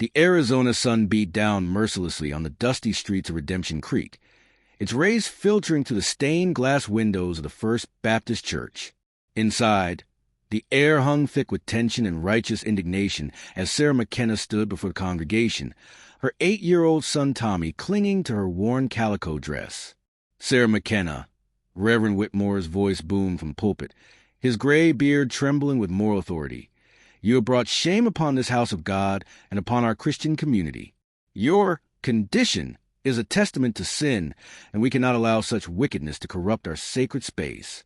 The Arizona sun beat down mercilessly on the dusty streets of Redemption Creek, its rays filtering through the stained glass windows of the First Baptist Church. Inside, the air hung thick with tension and righteous indignation as Sarah McKenna stood before the congregation, her 8-year-old son Tommy clinging to her worn calico dress. "Sarah McKenna," Reverend Whitmore's voice boomed from the pulpit, his gray beard trembling with moral authority. "You have brought shame upon this house of God and upon our Christian community. Your condition is a testament to sin, and we cannot allow such wickedness to corrupt our sacred space."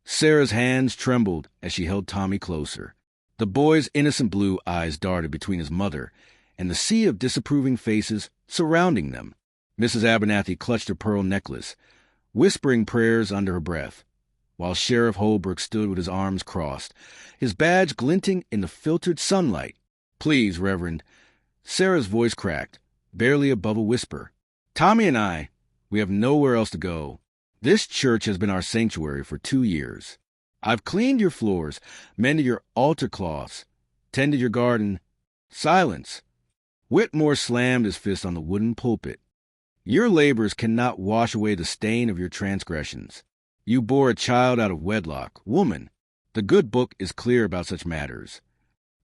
Sarah's hands trembled as she held Tommy closer. The boy's innocent blue eyes darted between his mother and the sea of disapproving faces surrounding them. Mrs. Abernathy clutched her pearl necklace, whispering prayers under her breath, while Sheriff Holbrook stood with his arms crossed, his badge glinting in the filtered sunlight. "Please, Reverend." Sarah's voice cracked, barely above a whisper. "Tommy and I, we have nowhere else to go. This church has been our sanctuary for 2 years. I've cleaned your floors, mended your altar cloths, tended your garden." "Silence!" Whitmore slammed his fist on the wooden pulpit. "Your labors cannot wash away the stain of your transgressions. You bore a child out of wedlock. Woman, the good book is clear about such matters."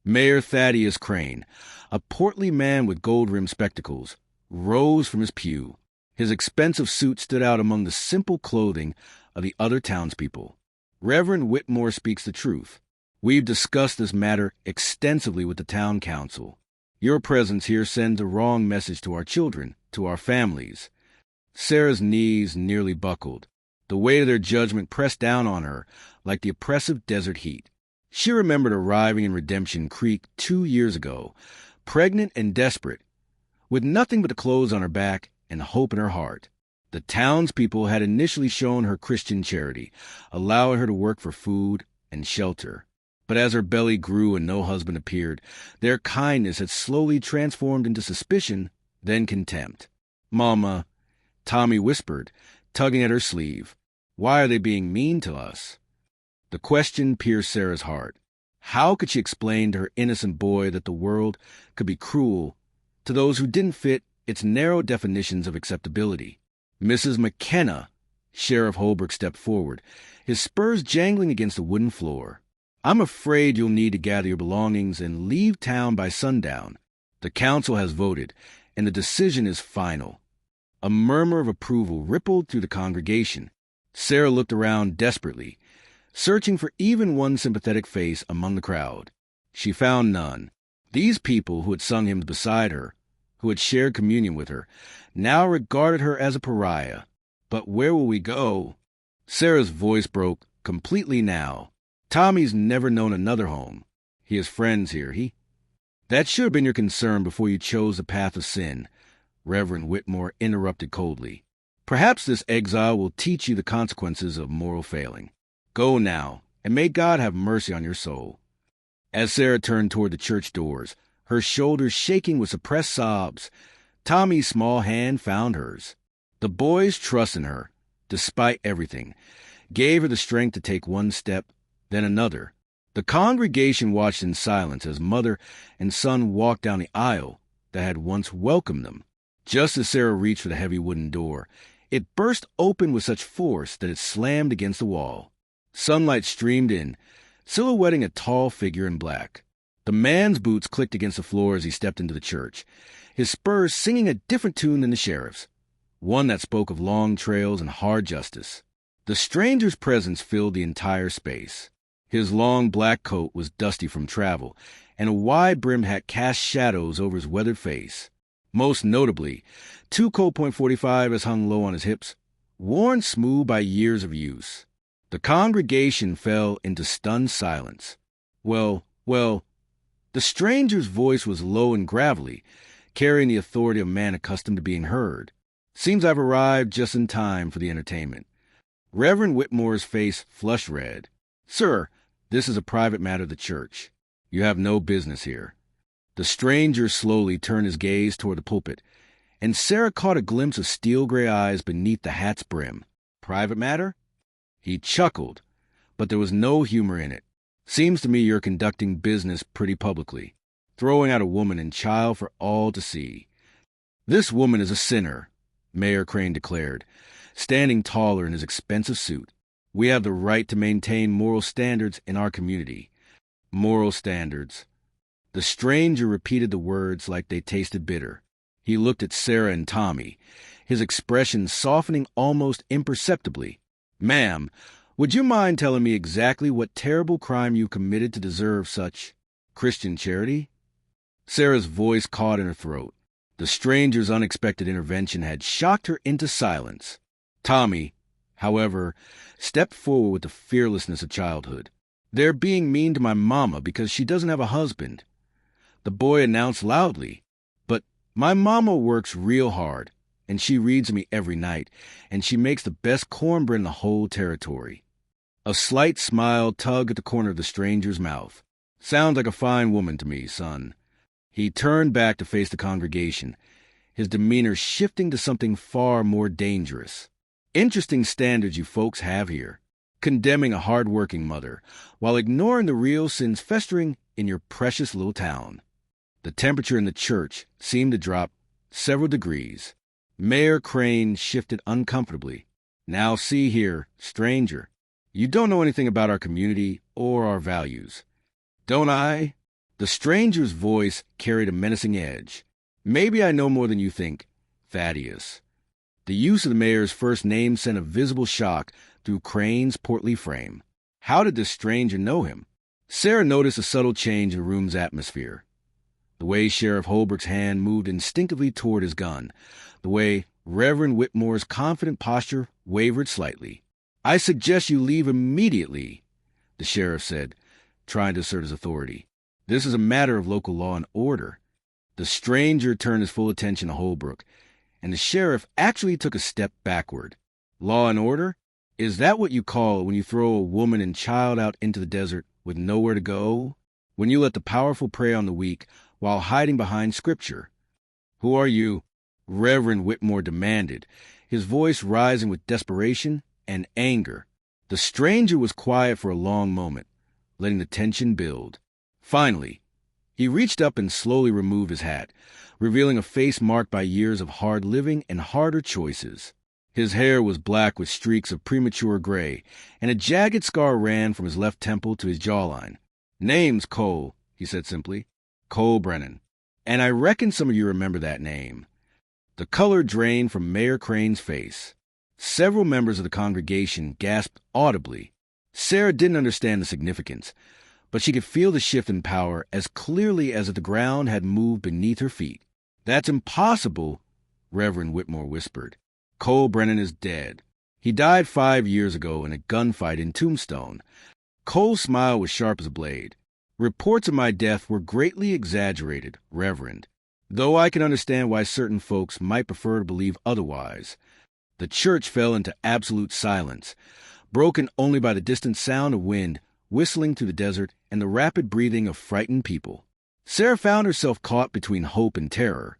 Mayor Thaddeus Crane, a portly man with gold-rimmed spectacles, rose from his pew. His expensive suit stood out among the simple clothing of the other townspeople. "Reverend Whitmore speaks the truth. We've discussed this matter extensively with the town council. Your presence here sends a wrong message to our children, to our families." Sarah's knees nearly buckled. The weight of their judgment pressed down on her like the oppressive desert heat. She remembered arriving in Redemption Creek 2 years ago, pregnant and desperate, with nothing but the clothes on her back and hope in her heart. The townspeople had initially shown her Christian charity, allowing her to work for food and shelter. But as her belly grew and no husband appeared, their kindness had slowly transformed into suspicion, then contempt. "Mama," Tommy whispered, tugging at her sleeve, "why are they being mean to us?" The question pierced Sarah's heart. How could she explain to her innocent boy that the world could be cruel to those who didn't fit its narrow definitions of acceptability? "Mrs. McKenna," Sheriff Holbrook stepped forward, his spurs jangling against the wooden floor. "I'm afraid you'll need to gather your belongings and leave town by sundown. The council has voted, and the decision is final." A murmur of approval rippled through the congregation. Sarah looked around desperately, searching for even one sympathetic face among the crowd. She found none. These people who had sung hymns beside her, who had shared communion with her, now regarded her as a pariah. "But where will we go?" Sarah's voice broke completely now. "Tommy's never known another home. He has friends here. That should have been your concern before you chose the path of sin," Reverend Whitmore interrupted coldly. "Perhaps this exile will teach you the consequences of moral failing. Go now, and may God have mercy on your soul." As Sarah turned toward the church doors, her shoulders shaking with suppressed sobs, Tommy's small hand found hers. The boy's trust in her, despite everything, gave her the strength to take one step, then another. The congregation watched in silence as mother and son walked down the aisle that had once welcomed them. Just as Sarah reached for the heavy wooden door, it burst open with such force that it slammed against the wall. Sunlight streamed in, silhouetting a tall figure in black. The man's boots clicked against the floor as he stepped into the church, his spurs singing a different tune than the sheriff's, one that spoke of long trails and hard justice. The stranger's presence filled the entire space. His long black coat was dusty from travel, and a wide-brimmed hat cast shadows over his weathered face. Most notably, 2 Colt .45s hung low on his hips, worn smooth by years of use. The congregation fell into stunned silence. Well, the stranger's voice was low and gravelly, carrying the authority of a man accustomed to being heard. "Seems I've arrived just in time for the entertainment." Reverend Whitmore's face flushed red. "Sir, this is a private matter of the church. You have no business here." The stranger slowly turned his gaze toward the pulpit, and Sarah caught a glimpse of steel-gray eyes beneath the hat's brim. "Private matter?" He chuckled, but there was no humor in it. "Seems to me you're conducting business pretty publicly." throwing out a woman and child for all to see. "This woman is a sinner," Mayor Crane declared, standing taller in his expensive suit. "We have the right to maintain moral standards in our community." Moral standards. The stranger repeated the words like they tasted bitter. He looked at Sarah and Tommy, his expression softening almost imperceptibly. "Ma'am, would you mind telling me exactly what terrible crime you committed to deserve such Christian charity?" Sarah's voice caught in her throat. The stranger's unexpected intervention had shocked her into silence. Tommy, however, stepped forward with the fearlessness of childhood. "They're being mean to my mama because she doesn't have a husband," the boy announced loudly. "But my mama works real hard, and she reads me every night, and she makes the best cornbread in the whole territory." A slight smile tugged at the corner of the stranger's mouth. "Sounds like a fine woman to me, son." He turned back to face the congregation, his demeanor shifting to something far more dangerous. "Interesting standards you folks have here, condemning a hard-working mother, while ignoring the real sins festering in your precious little town." The temperature in the church seemed to drop several degrees. Mayor Crane shifted uncomfortably. "Now see here, stranger, you don't know anything about our community or our values." "Don't I?" The stranger's voice carried a menacing edge. "Maybe I know more than you think, Thaddeus." The use of the mayor's first name sent a visible shock through Crane's portly frame. How did this stranger know him? Sarah noticed a subtle change in the room's atmosphere. The way Sheriff Holbrook's hand moved instinctively toward his gun, the way Reverend Whitmore's confident posture wavered slightly. "I suggest you leave immediately," the sheriff said, trying to assert his authority. "This is a matter of local law and order." The stranger turned his full attention to Holbrook, and the sheriff actually took a step backward. "Law and order? Is that what you call it when you throw a woman and child out into the desert with nowhere to go? When you let the powerful prey on the weak while hiding behind Scripture?" "Who are you?" Reverend Whitmore demanded, his voice rising with desperation and anger. The stranger was quiet for a long moment, letting the tension build. Finally, he reached up and slowly removed his hat, revealing a face marked by years of hard living and harder choices. His hair was black with streaks of premature gray, and a jagged scar ran from his left temple to his jawline. "Name's Cole," he said simply. "Cole Brennan. And I reckon some of you remember that name." The color drained from Mayor Crane's face. Several members of the congregation gasped audibly. Sarah didn't understand the significance, but she could feel the shift in power as clearly as if the ground had moved beneath her feet. "That's impossible," Reverend Whitmore whispered. "Cole Brennan is dead. He died 5 years ago in a gunfight in Tombstone." Cole's smile was sharp as a blade. "Reports of my death were greatly exaggerated, Reverend, though I can understand why certain folks might prefer to believe otherwise." The church fell into absolute silence, broken only by the distant sound of wind whistling through the desert and the rapid breathing of frightened people. Sarah found herself caught between hope and terror,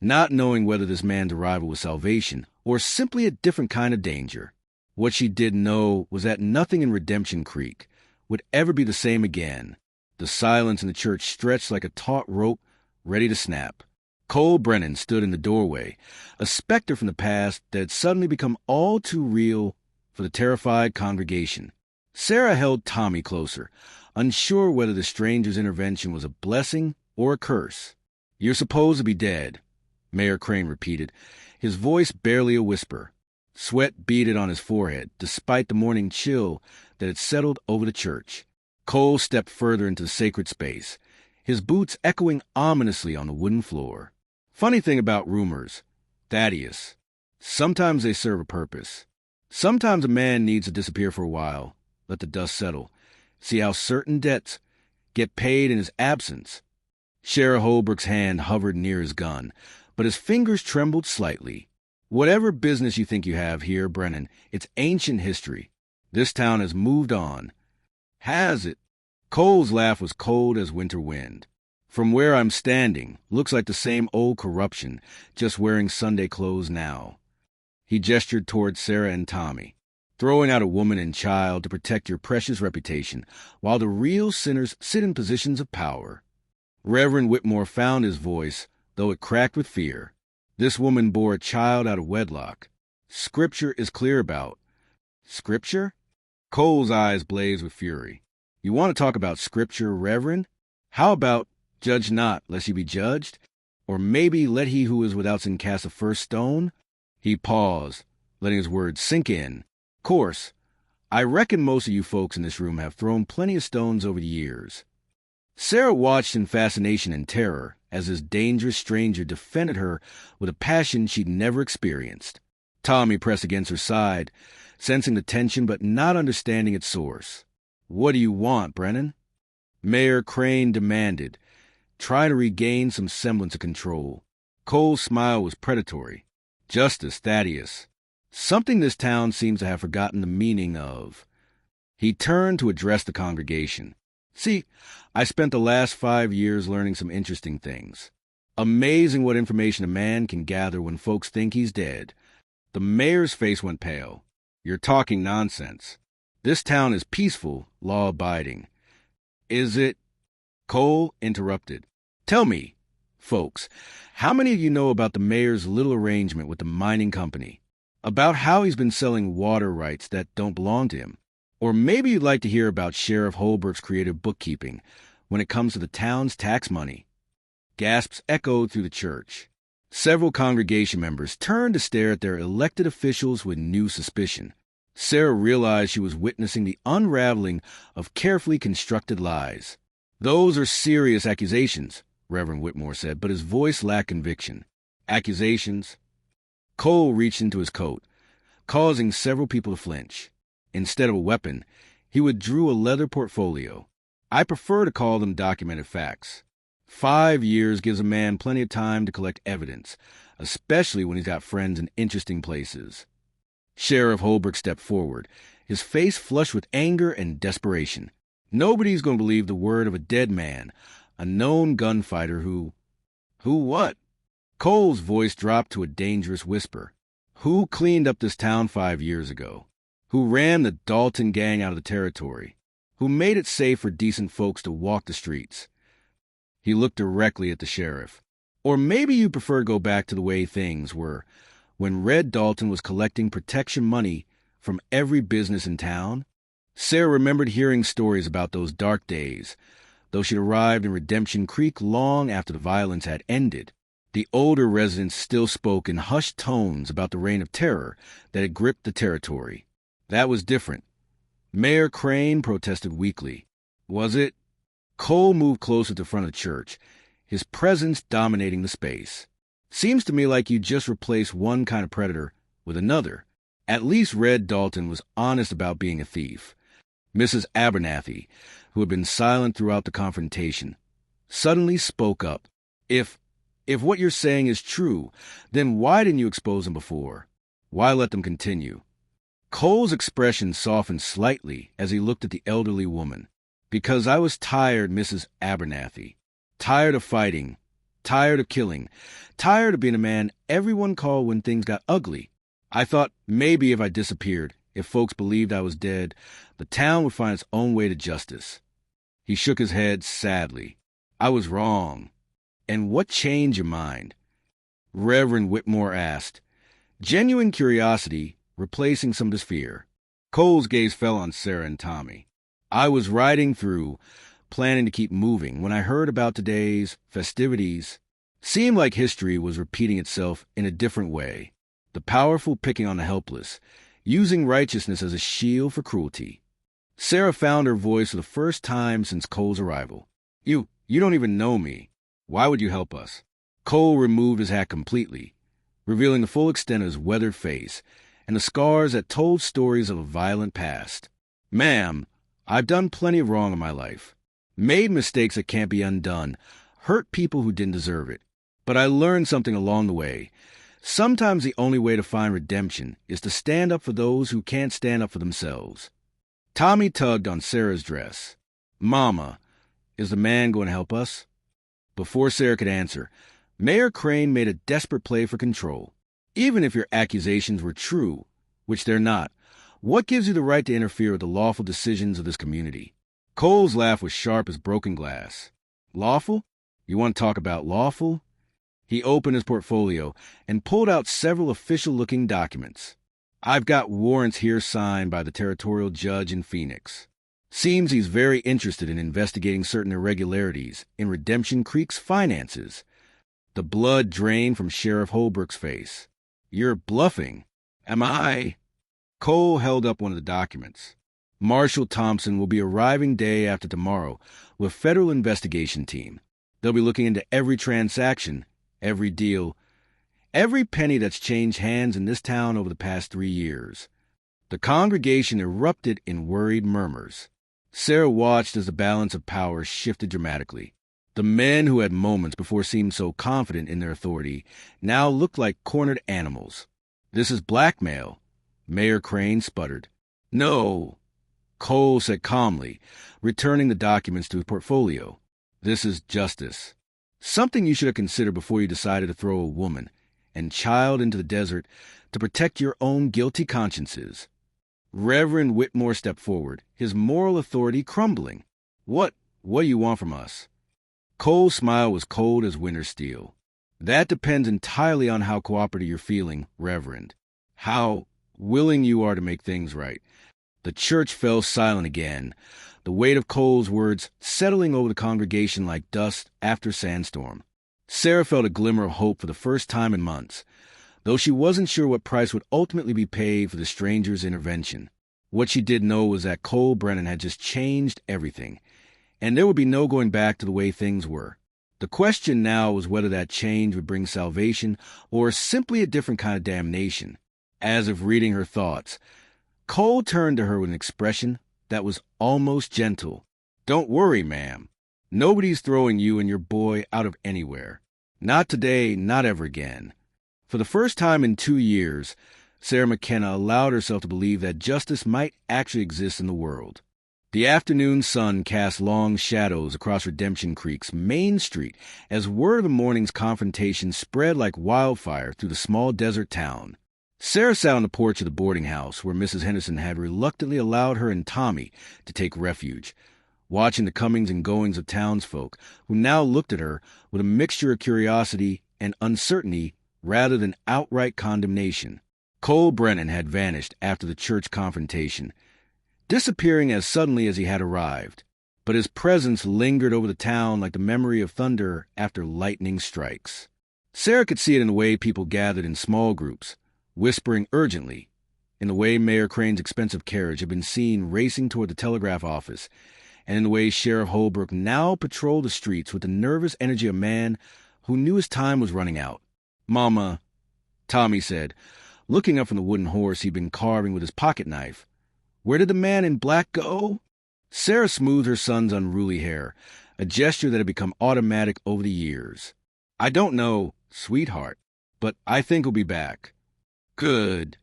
not knowing whether this man's arrival was salvation or simply a different kind of danger. What she did know was that nothing in Redemption Creek would ever be the same again. The silence in the church stretched like a taut rope ready to snap. Cole Brennan stood in the doorway, a specter from the past that had suddenly become all too real for the terrified congregation. Sarah held Tommy closer, unsure whether the stranger's intervention was a blessing or a curse. "You're supposed to be dead," Mayor Crane repeated, his voice barely a whisper. Sweat beaded on his forehead, despite the morning chill that had settled over the church. Cole stepped further into the sacred space, his boots echoing ominously on the wooden floor. "Funny thing about rumors, Thaddeus. Sometimes they serve a purpose. Sometimes a man needs to disappear for a while, let the dust settle, see how certain debts get paid in his absence." Sheriff Holbrook's hand hovered near his gun, but his fingers trembled slightly. "Whatever business you think you have here, Brennan, it's ancient history. This town has moved on." "Has it?" Cole's laugh was cold as winter wind. "From where I'm standing, looks like the same old corruption, just wearing Sunday clothes now." He gestured toward Sarah and Tommy. "Throwing out a woman and child to protect your precious reputation, while the real sinners sit in positions of power." Reverend Whitmore found his voice, though it cracked with fear. This woman bore a child out of wedlock. Scripture is clear about. Scripture? Cole's eyes blazed with fury. You want to talk about Scripture, Reverend? How about, judge not, lest ye be judged? Or maybe let he who is without sin cast the first stone? He paused, letting his words sink in. Course, I reckon most of you folks in this room have thrown plenty of stones over the years. Sarah watched in fascination and terror as this dangerous stranger defended her with a passion she'd never experienced. Tommy pressed against her side, sensing the tension but not understanding its source. What do you want, Brennan? Mayor Crane demanded, trying to regain some semblance of control. Cole's smile was predatory. Justice, Thaddeus. Something this town seems to have forgotten the meaning of. He turned to address the congregation. See, I spent the last 5 years learning some interesting things. Amazing what information a man can gather when folks think he's dead. The mayor's face went pale. You're talking nonsense. This town is peaceful, law-abiding. Is it? Cole interrupted. Tell me, folks, how many of you know about the mayor's little arrangement with the mining company? About how he's been selling water rights that don't belong to him? Or maybe you'd like to hear about Sheriff Holbrook's creative bookkeeping when it comes to the town's tax money. Gasps echoed through the church. Several congregation members turned to stare at their elected officials with new suspicion. Sarah realized she was witnessing the unraveling of carefully constructed lies. Those are serious accusations, Reverend Whitmore said, but his voice lacked conviction. Accusations? Cole reached into his coat, causing several people to flinch. Instead of a weapon, he withdrew a leather portfolio. I prefer to call them documented facts. 5 years gives a man plenty of time to collect evidence, especially when he's got friends in interesting places. Sheriff Holbrook stepped forward, his face flushed with anger and desperation. Nobody's going to believe the word of a dead man, a known gunfighter who... Who what? Cole's voice dropped to a dangerous whisper. Who cleaned up this town 5 years ago? Who ran the Dalton gang out of the territory? Who made it safe for decent folks to walk the streets? He looked directly at the sheriff. Or maybe you prefer to go back to the way things were when Red Dalton was collecting protection money from every business in town. Sarah remembered hearing stories about those dark days, though she'd arrived in Redemption Creek long after the violence had ended. The older residents still spoke in hushed tones about the reign of terror that had gripped the territory. That was different. Mayor Crane protested weakly. Was it? Cole moved closer to the front of the church, his presence dominating the space. Seems to me like you just replaced one kind of predator with another. At least Red Dalton was honest about being a thief. Mrs. Abernathy, who had been silent throughout the confrontation, suddenly spoke up. If what you're saying is true, then why didn't you expose them before? Why let them continue? Cole's expression softened slightly as he looked at the elderly woman. Because I was tired, Mrs. Abernathy. Tired of fighting. Tired of killing. Tired of being a man everyone called when things got ugly. I thought maybe if I disappeared, if folks believed I was dead, the town would find its own way to justice. He shook his head sadly. I was wrong. And what changed your mind? Reverend Whitmore asked, genuine curiosity replacing some of his fear. Cole's gaze fell on Sarah and Tommy. I was riding through, planning to keep moving, when I heard about today's festivities. Seemed like history was repeating itself in a different way. The powerful picking on the helpless, using righteousness as a shield for cruelty. Sarah found her voice for the first time since Cole's arrival. You don't even know me. Why would you help us? Cole removed his hat completely, revealing the full extent of his weathered face and the scars that told stories of a violent past. Ma'am, I've done plenty of wrong in my life. Made mistakes that can't be undone. Hurt people who didn't deserve it. But I learned something along the way. Sometimes the only way to find redemption is to stand up for those who can't stand up for themselves. Tommy tugged on Sarah's dress. Mama, is the man going to help us? Before Sarah could answer, Mayor Crane made a desperate play for control. Even if your accusations were true, which they're not, what gives you the right to interfere with the lawful decisions of this community? Cole's laugh was sharp as broken glass. Lawful? You want to talk about lawful? He opened his portfolio and pulled out several official-looking documents. I've got warrants here signed by the territorial judge in Phoenix. Seems he's very interested in investigating certain irregularities in Redemption Creek's finances. The blood drained from Sheriff Holbrook's face. You're bluffing. Am I? Cole held up one of the documents. Marshal Thompson will be arriving day after tomorrow with a federal investigation team. They'll be looking into every transaction, every deal, every penny that's changed hands in this town over the past 3 years. The congregation erupted in worried murmurs. Sarah watched as the balance of power shifted dramatically. The men who had moments before seemed so confident in their authority now looked like cornered animals. This is blackmail, Mayor Crane sputtered. No, Cole said calmly, returning the documents to his portfolio. This is justice. Something you should have considered before you decided to throw a woman and child into the desert to protect your own guilty consciences. Reverend Whitmore stepped forward, his moral authority crumbling. What do you want from us? Cole's smile was cold as winter steel. That depends entirely on how cooperative you're feeling, Reverend. How willing you are to make things right. The church fell silent again, the weight of Cole's words settling over the congregation like dust after sandstorm. Sarah felt a glimmer of hope for the first time in months, though she wasn't sure what price would ultimately be paid for the stranger's intervention. What she did know was that Cole Brennan had just changed everything, and there would be no going back to the way things were. The question now was whether that change would bring salvation or simply a different kind of damnation. As if reading her thoughts, Cole turned to her with an expression that was almost gentle. Don't worry, ma'am. Nobody's throwing you and your boy out of anywhere. Not today, not ever again. For the first time in 2 years, Sarah McKenna allowed herself to believe that justice might actually exist in the world. The afternoon sun cast long shadows across Redemption Creek's main street as word of the morning's confrontation spread like wildfire through the small desert town. Sarah sat on the porch of the boarding house where Mrs. Henderson had reluctantly allowed her and Tommy to take refuge, watching the comings and goings of townsfolk who now looked at her with a mixture of curiosity and uncertainty rather than outright condemnation. Cole Brennan had vanished after the church confrontation, disappearing as suddenly as he had arrived, but his presence lingered over the town like the memory of thunder after lightning strikes. Sarah could see it in the way people gathered in small groups, whispering urgently, in the way Mayor Crane's expensive carriage had been seen racing toward the telegraph office, and in the way Sheriff Holbrook now patrolled the streets with the nervous energy of a man who knew his time was running out. Mama, Tommy said, looking up from the wooden horse he'd been carving with his pocket knife. Where did the man in black go? Sarah smoothed her son's unruly hair, a gesture that had become automatic over the years. I don't know, sweetheart, but I think he'll be back. Good,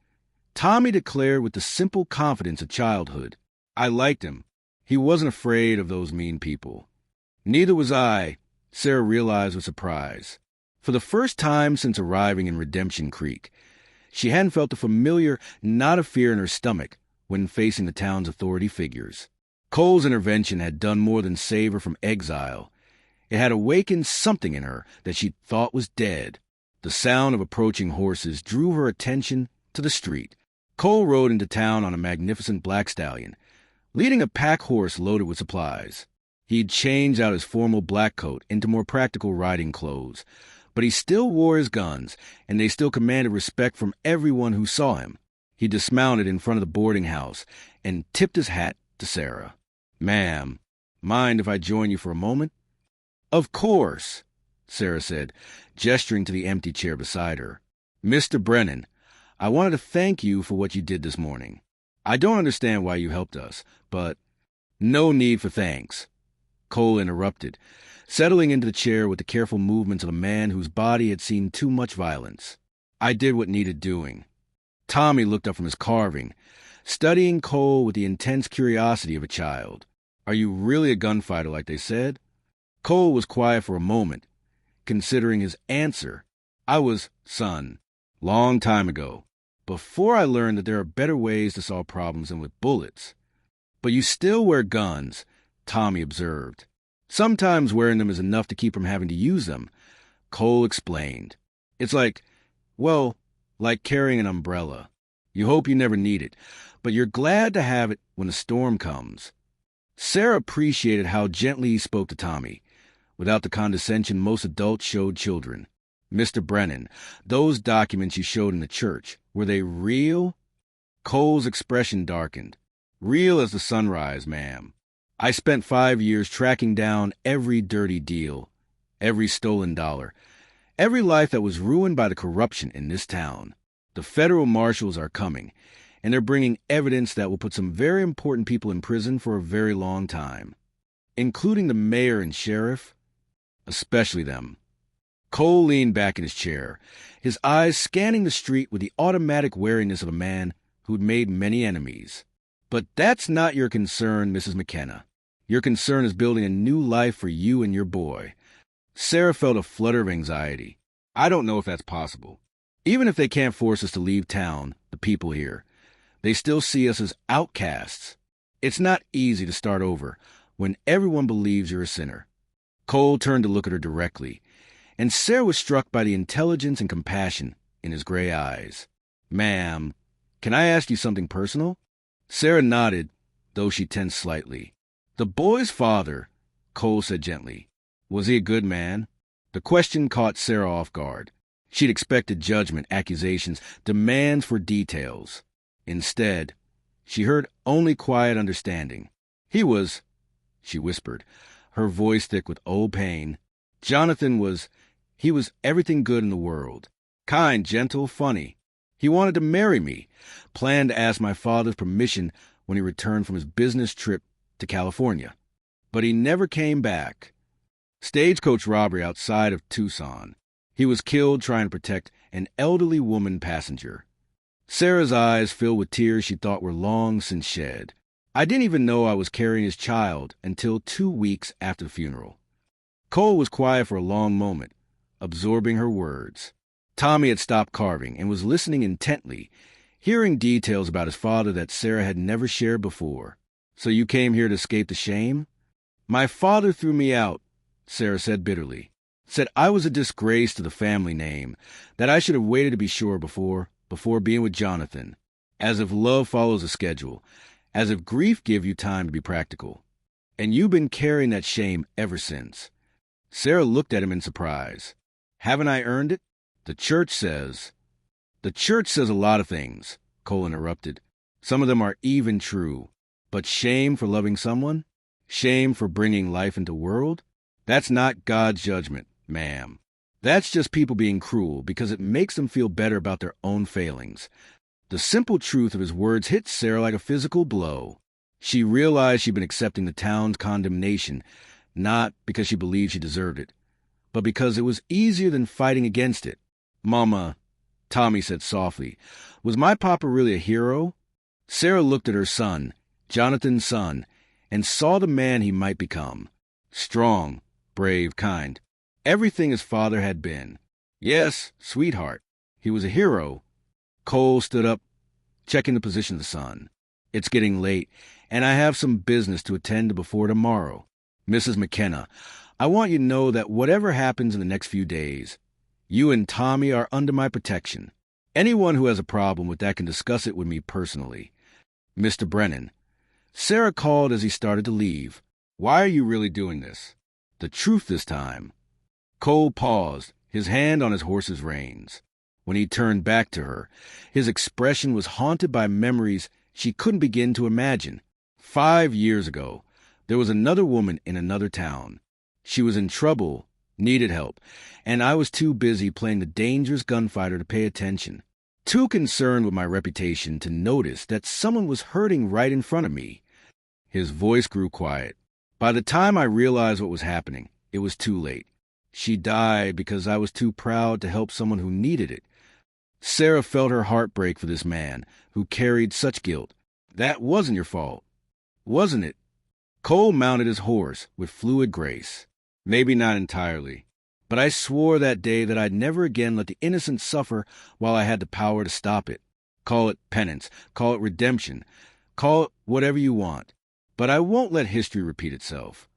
Tommy declared with the simple confidence of childhood. I liked him. He wasn't afraid of those mean people. Neither was I, Sarah realized with surprise. For the first time since arriving in Redemption Creek, she hadn't felt the familiar knot of fear in her stomach when facing the town's authority figures. Cole's intervention had done more than save her from exile. It had awakened something in her that she thought was dead. The sound of approaching horses drew her attention to the street. Cole rode into town on a magnificent black stallion, leading a pack horse loaded with supplies. He'd changed out his formal black coat into more practical riding clothes, but he still wore his guns, and they still commanded respect from everyone who saw him. He dismounted in front of the boarding house and tipped his hat to Sarah. Ma'am, mind if I join you for a moment? Of course, Sarah said, gesturing to the empty chair beside her. Mr. Brennan, I wanted to thank you for what you did this morning. I don't understand why you helped us, but no need for thanks. Cole interrupted, settling into the chair with the careful movements of a man whose body had seen too much violence. I did what needed doing. Tommy looked up from his carving, studying Cole with the intense curiosity of a child. Are you really a gunfighter like they said? Cole was quiet for a moment, considering his answer. I was, son, long time ago, before I learned that there are better ways to solve problems than with bullets. But you still wear guns, Tommy observed. Sometimes wearing them is enough to keep from having to use them, Cole explained. It's like carrying an umbrella. You hope you never need it, but you're glad to have it when a storm comes. Sarah appreciated how gently he spoke to Tommy, without the condescension most adults showed children. Mr. Brennan, those documents you showed in the church, were they real? Cole's expression darkened. Real as the sunrise, ma'am. I spent 5 years tracking down every dirty deal, every stolen dollar, every life that was ruined by the corruption in this town. The federal marshals are coming, and they're bringing evidence that will put some very important people in prison for a very long time, including the mayor and sheriff, especially them. Cole leaned back in his chair, his eyes scanning the street with the automatic wariness of a man who'd made many enemies. But that's not your concern, Mrs. McKenna. Your concern is building a new life for you and your boy. Sarah felt a flutter of anxiety. I don't know if that's possible. Even if they can't force us to leave town, the people here, they still see us as outcasts. It's not easy to start over when everyone believes you're a sinner. Cole turned to look at her directly, and Sarah was struck by the intelligence and compassion in his gray eyes. Ma'am, can I ask you something personal? Sarah nodded, though she tensed slightly. The boy's father, Cole said gently. Was he a good man? The question caught Sarah off guard. She'd expected judgment, accusations, demands for details. Instead, she heard only quiet understanding. He was, she whispered, her voice thick with old pain. Jonathan was everything good in the world. Kind, gentle, funny. He wanted to marry me, planned to ask my father's permission when he returned from his business trip to California. But he never came back. Stagecoach robbery outside of Tucson. He was killed trying to protect an elderly woman passenger. Sarah's eyes filled with tears she thought were long since shed. I didn't even know I was carrying his child until 2 weeks after the funeral. Cole was quiet for a long moment, absorbing her words. Tommy had stopped carving and was listening intently, hearing details about his father that Sarah had never shared before. So you came here to escape the shame? My father threw me out, Sarah said bitterly. Said I was a disgrace to the family name, that I should have waited to be sure before being with Jonathan. As if love follows a schedule, as if grief give you time to be practical. And you've been carrying that shame ever since. Sarah looked at him in surprise. Haven't I earned it? The church says a lot of things, Cole interrupted. Some of them are even true. But shame for loving someone? Shame for bringing life into the world? That's not God's judgment, ma'am. That's just people being cruel because it makes them feel better about their own failings. The simple truth of his words hit Sarah like a physical blow. She realized she'd been accepting the town's condemnation, not because she believed she deserved it, but because it was easier than fighting against it. Mama, Tommy said softly, was my papa really a hero? Sarah looked at her son, Jonathan's son, and saw the man he might become. Strong, brave, kind. Everything his father had been. Yes, sweetheart. He was a hero. Cole stood up, checking the position of the sun. It's getting late, and I have some business to attend to before tomorrow. Mrs. McKenna, I want you to know that whatever happens in the next few days, you and Tommy are under my protection. Anyone who has a problem with that can discuss it with me personally. Mr. Brennan. Sarah called as he started to leave. Why are you really doing this? The truth this time. Cole paused, his hand on his horse's reins. When he turned back to her, his expression was haunted by memories she couldn't begin to imagine. 5 years ago, there was another woman in another town. She was in trouble, needed help, and I was too busy playing the dangerous gunfighter to pay attention. Too concerned with my reputation to notice that someone was hurting right in front of me. His voice grew quiet. By the time I realized what was happening, it was too late. She died because I was too proud to help someone who needed it. Sarah felt her heart break for this man who carried such guilt. That wasn't your fault, wasn't it? Cole mounted his horse with fluid grace. Maybe not entirely, but I swore that day that I'd never again let the innocent suffer while I had the power to stop it. Call it penance, call it redemption, call it whatever you want. But I won't let history repeat itself.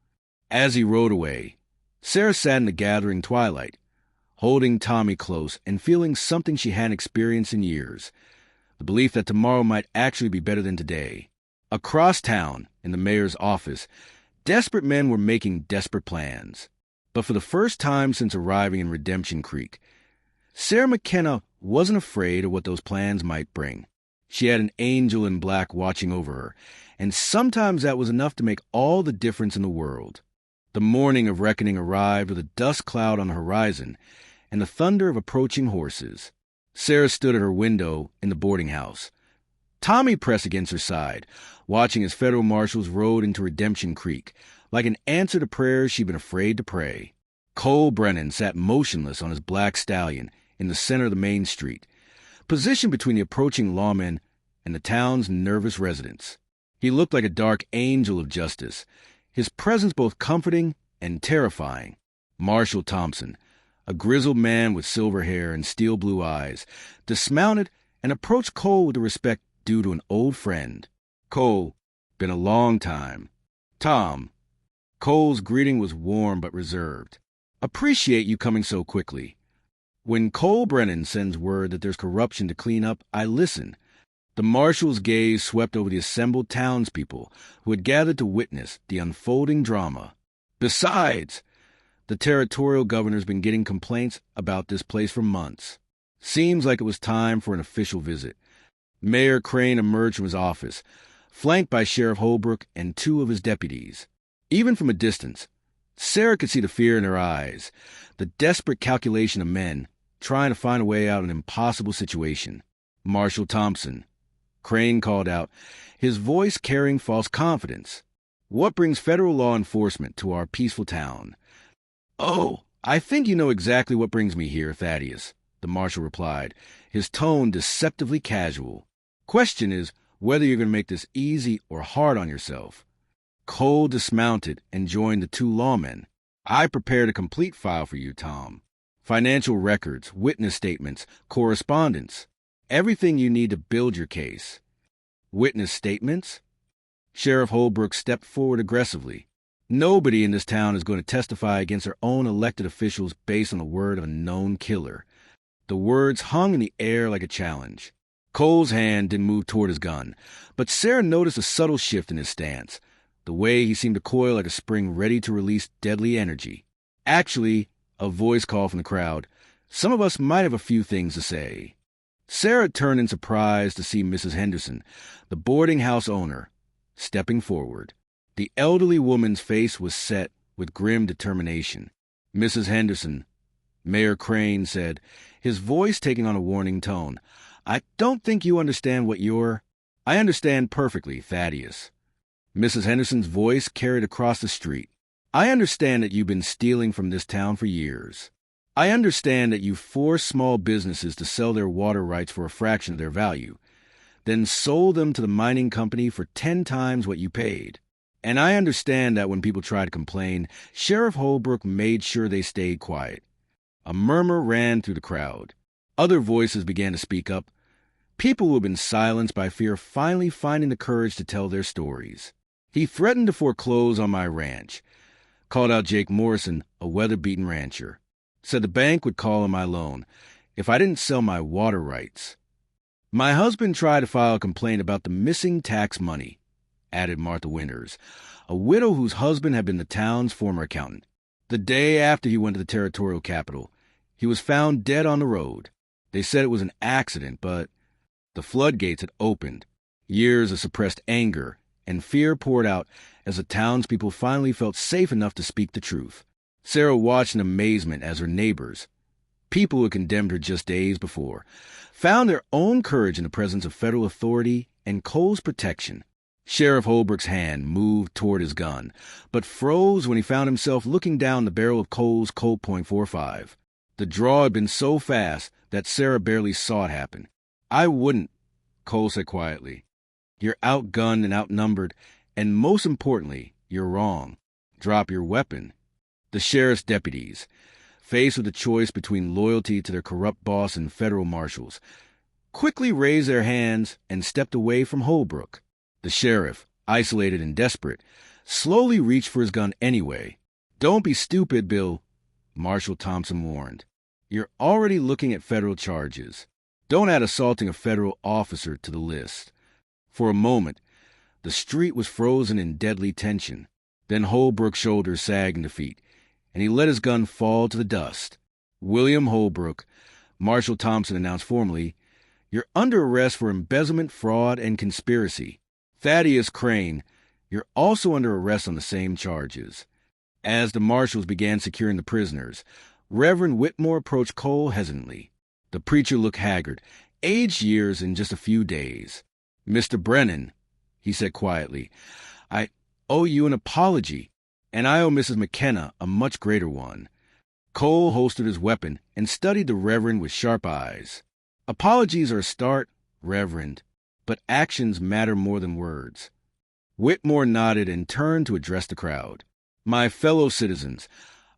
As he rode away, Sarah sat in the gathering twilight, holding Tommy close and feeling something she hadn't experienced in years, the belief that tomorrow might actually be better than today. Across town, in the mayor's office, desperate men were making desperate plans. But for the first time since arriving in Redemption Creek, Sarah McKenna wasn't afraid of what those plans might bring. She had an angel in black watching over her, and sometimes that was enough to make all the difference in the world. The morning of reckoning arrived with a dust cloud on the horizon and the thunder of approaching horses. Sarah stood at her window in the boarding house. Tommy pressed against her side, watching as federal marshals rode into Redemption Creek, like an answer to prayers she'd been afraid to pray. Cole Brennan sat motionless on his black stallion in the center of the main street, positioned between the approaching lawmen and the town's nervous residents. He looked like a dark angel of justice, his presence both comforting and terrifying. Marshal Thompson, a grizzled man with silver hair and steel blue eyes, dismounted and approached Cole with the respect due to an old friend. "Cole, been a long time." "Tom." Cole's greeting was warm but reserved. "Appreciate you coming so quickly. When Cole Brennan sends word that there's corruption to clean up, I listen." The marshal's gaze swept over the assembled townspeople who had gathered to witness the unfolding drama. "Besides, the territorial governor's been getting complaints about this place for months. Seems like it was time for an official visit." Mayor Crane emerged from his office, flanked by Sheriff Holbrook and 2 of his deputies. Even from a distance, Sarah could see the fear in her eyes, the desperate calculation of men trying to find a way out of an impossible situation. "Marshal Thompson," Crane called out, his voice carrying false confidence. "What brings federal law enforcement to our peaceful town?" "Oh, I think you know exactly what brings me here, Thaddeus," the marshal replied, his tone deceptively casual. "Question is whether you're going to make this easy or hard on yourself." Cole dismounted and joined the 2 lawmen. "I prepared a complete file for you, Tom. Financial records, witness statements, correspondence. Everything you need to build your case." "Witness statements?" Sheriff Holbrook stepped forward aggressively. "Nobody in this town is going to testify against their own elected officials based on the word of a known killer." The words hung in the air like a challenge. Cole's hand didn't move toward his gun, but Sarah noticed a subtle shift in his stance, the way he seemed to coil like a spring ready to release deadly energy. "Actually," a voice called from the crowd, "some of us might have a few things to say." Sarah turned in surprise to see Mrs. Henderson, the boarding house owner, stepping forward. The elderly woman's face was set with grim determination. "Mrs. Henderson," Mayor Crane said, his voice taking on a warning tone, "I don't think you understand what you're—" "I understand perfectly, Thaddeus." Mrs. Henderson's voice carried across the street. "I understand that you've been stealing from this town for years. I understand that you forced small businesses to sell their water rights for a fraction of their value, then sold them to the mining company for 10 times what you paid. And I understand that when people tried to complain, Sheriff Holbrook made sure they stayed quiet." A murmur ran through the crowd. Other voices began to speak up. People who had been silenced by fear finally finding the courage to tell their stories. "He threatened to foreclose on my ranch," called out Jake Morrison, a weather-beaten rancher. "Said the bank would call on my loan if I didn't sell my water rights. My husband tried to file a complaint about the missing tax money," added Martha Winters, a widow whose husband had been the town's former accountant. "The day after he went to the territorial capital, he was found dead on the road. They said it was an accident, but the floodgates had opened. Years of suppressed anger and fear poured out as the townspeople finally felt safe enough to speak the truth." Sarah watched in amazement as her neighbors, people who had condemned her just days before, found their own courage in the presence of federal authority and Cole's protection. Sheriff Holbrook's hand moved toward his gun, but froze when he found himself looking down the barrel of Cole's Colt .45. The draw had been so fast that Sarah barely saw it happen. "I wouldn't," Cole said quietly. "You're outgunned and outnumbered, and most importantly, you're wrong. Drop your weapon." The sheriff's deputies, faced with a choice between loyalty to their corrupt boss and federal marshals, quickly raised their hands and stepped away from Holbrook. The sheriff, isolated and desperate, slowly reached for his gun anyway. "Don't be stupid, Bill," Marshal Thompson warned. "You're already looking at federal charges. Don't add assaulting a federal officer to the list." For a moment, the street was frozen in deadly tension. Then Holbrook's shoulders sagged in defeat, and he let his gun fall to the dust. "William Holbrook," Marshal Thompson announced formally, "you're under arrest for embezzlement, fraud, and conspiracy. Thaddeus Crane, you're also under arrest on the same charges." As the marshals began securing the prisoners, Reverend Whitmore approached Cole hesitantly. The preacher looked haggard, aged years in just a few days. "Mr. Brennan," he said quietly, "I owe you an apology, and I owe Mrs. McKenna a much greater one." Cole holstered his weapon and studied the Reverend with sharp eyes. "Apologies are a start, Reverend, but actions matter more than words." Whitmore nodded and turned to address the crowd. "My fellow citizens,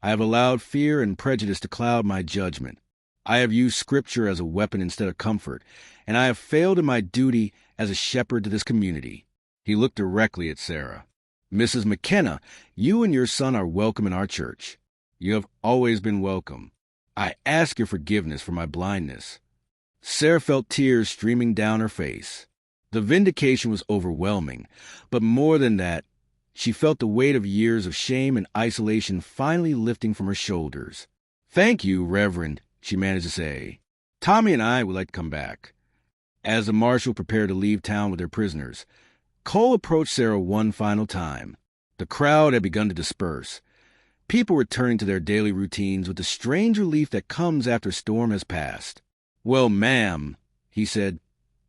I have allowed fear and prejudice to cloud my judgment. I have used Scripture as a weapon instead of comfort, and I have failed in my duty as a shepherd to this community." He looked directly at Sarah. "Mrs. McKenna, you and your son are welcome in our church. You have always been welcome. I ask your forgiveness for my blindness." Sarah felt tears streaming down her face. The vindication was overwhelming, but more than that, she felt the weight of years of shame and isolation finally lifting from her shoulders. "Thank you, Reverend," she managed to say. "Tommy and I would like to come back." As the marshal prepared to leave town with their prisoners, Cole approached Sarah one final time. The crowd had begun to disperse. People returning to their daily routines with the strange relief that comes after a storm has passed. "Well, ma'am," he said,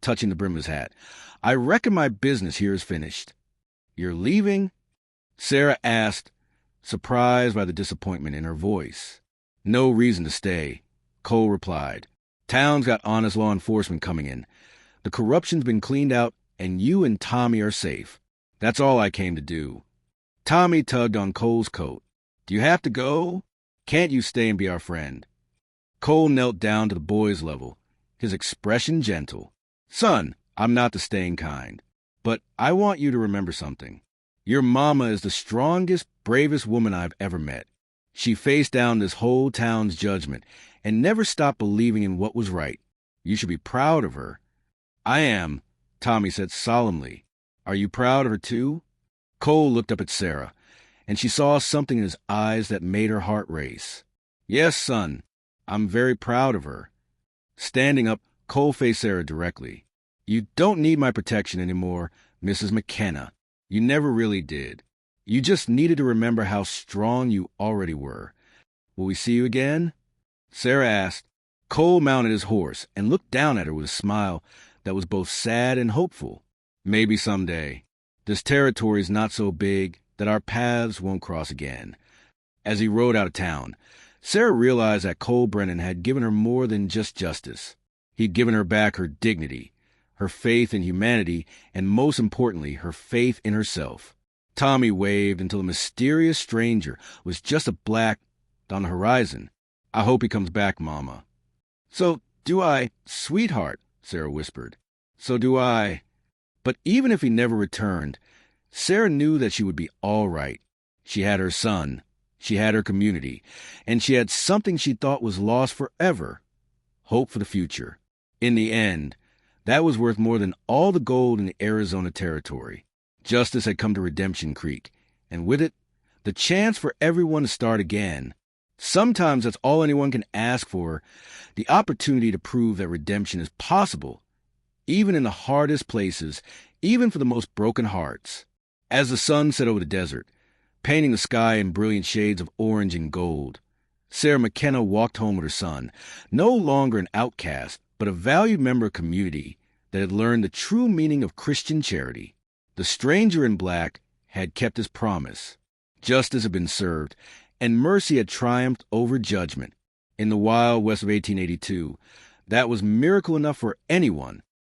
touching the brim of his hat, "I reckon my business here is finished." "You're leaving?" Sarah asked, surprised by the disappointment in her voice. "No reason to stay," Cole replied. "Town's got honest law enforcement coming in. The corruption's been cleaned out, and you and Tommy are safe. That's all I came to do." Tommy tugged on Cole's coat. "Do you have to go? Can't you stay and be our friend?" Cole knelt down to the boy's level, his expression gentle. "Son, I'm not the staying kind, but I want you to remember something. Your mama is the strongest, bravest woman I've ever met. She faced down this whole town's judgment and never stopped believing in what was right. You should be proud of her." "I am," Tommy said solemnly. "Are you proud of her too?" Cole looked up at Sarah, and she saw something in his eyes that made her heart race. "Yes, son, I'm very proud of her." Standing up, Cole faced Sarah directly. "You don't need my protection anymore, Mrs. McKenna. You never really did. You just needed to remember how strong you already were. Will we see you again?" Sarah asked. Cole mounted his horse and looked down at her with a smile that was both sad and hopeful. "Maybe someday. This territory's not so big that our paths won't cross again." As he rode out of town, Sarah realized that Cole Brennan had given her more than just justice. He'd given her back her dignity, her faith in humanity, and most importantly, her faith in herself. Tommy waved until a mysterious stranger was just a black on the horizon. "I hope he comes back, Mama." "So do I, sweetheart," Sarah whispered. "So do I." But even if he never returned, Sarah knew that she would be all right. She had her son, she had her community, and she had something she thought was lost forever: hope for the future. In the end, that was worth more than all the gold in the Arizona territory. Justice had come to Redemption Creek, and with it, the chance for everyone to start again. Sometimes that's all anyone can ask for, the opportunity to prove that redemption is possible, even in the hardest places, even for the most broken hearts. As the sun set over the desert, painting the sky in brilliant shades of orange and gold, Sarah McKenna walked home with her son, no longer an outcast, but a valued member of a community that had learned the true meaning of Christian charity. The stranger in black had kept his promise. Justice had been served, and mercy had triumphed over judgment. In the wild west of 1882, that was miracle enough for anyone,